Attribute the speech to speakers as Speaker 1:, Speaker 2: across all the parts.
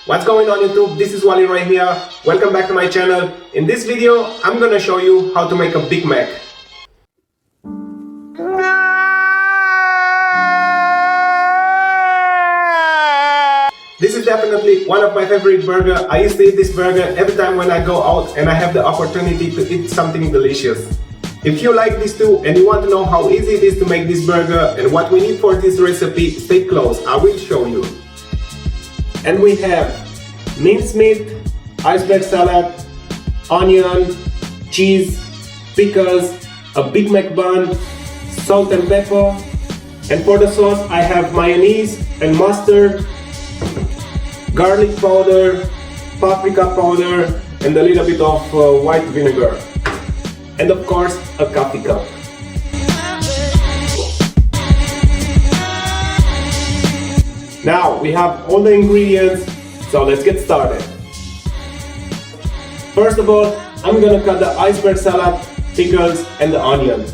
Speaker 1: What's going on YouTube? This is Wally right here. Welcome back to my channel. In this video, I'm gonna show you how to make a Big Mac. This is definitely one of my favorite burgers. I used to eat this burger every time when I go out and I have the opportunity to eat something delicious. If you like this too and you want to know how easy it is to make this burger and what we need for this recipe, stay close, I will show you. And we have mincemeat, iceberg salad, onion, cheese, pickles, a Big Mac bun, salt and pepper, and for the sauce I have mayonnaise and mustard, garlic powder, paprika powder, and a little bit of white vinegar. And of course, a coffee cup. Now we have all the ingredients, so let's get started. First of all, I'm gonna cut the iceberg salad, pickles, and the onion.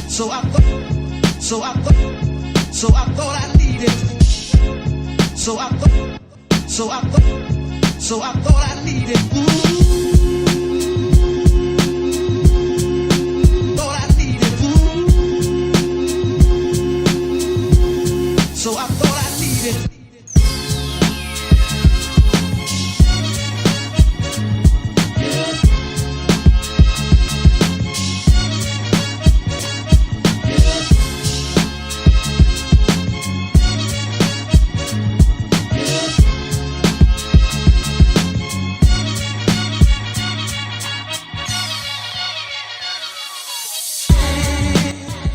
Speaker 2: So I thought I needed. So I thought I needed. Thought I needed. So I thought I needed.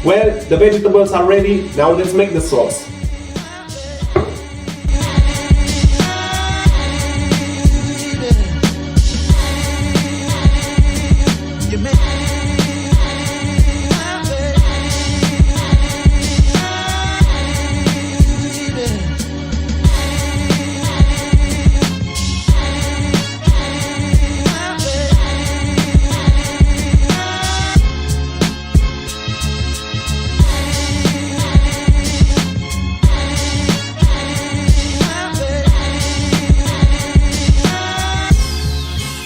Speaker 1: Well, the vegetables are ready, now let's make the sauce.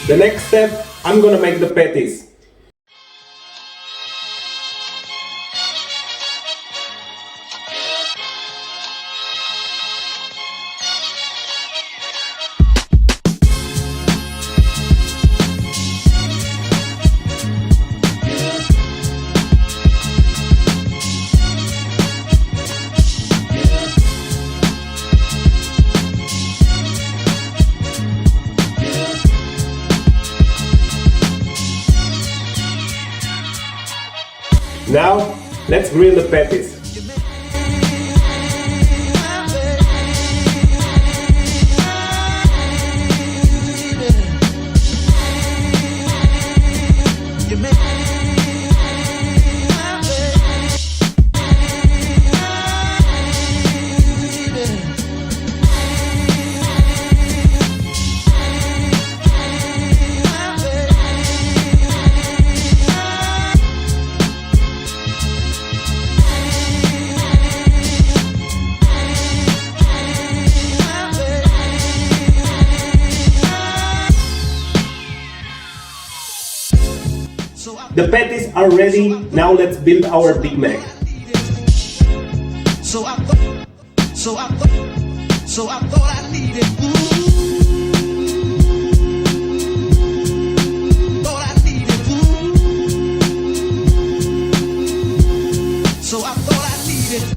Speaker 1: The next step, I'm gonna make the patties. Now, let's grill the patties. The patties are ready, now let's build our Big Mac.
Speaker 2: So I thought I needed. Thought I needed. So I thought I needed.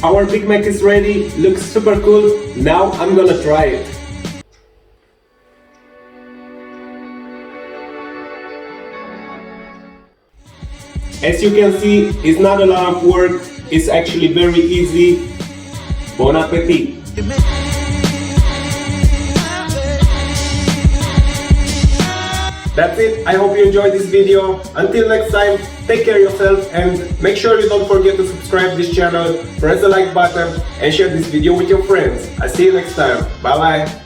Speaker 1: Our Big Mac is ready, looks super cool, now I'm gonna try it. As you can see, it's not a lot of work, it's actually very easy. Bon appetit! That's it, I hope you enjoyed this video. Until next time, take care of yourself and make sure you don't forget to subscribe this channel, press the like button and share this video with your friends. I'll see you next time. Bye bye!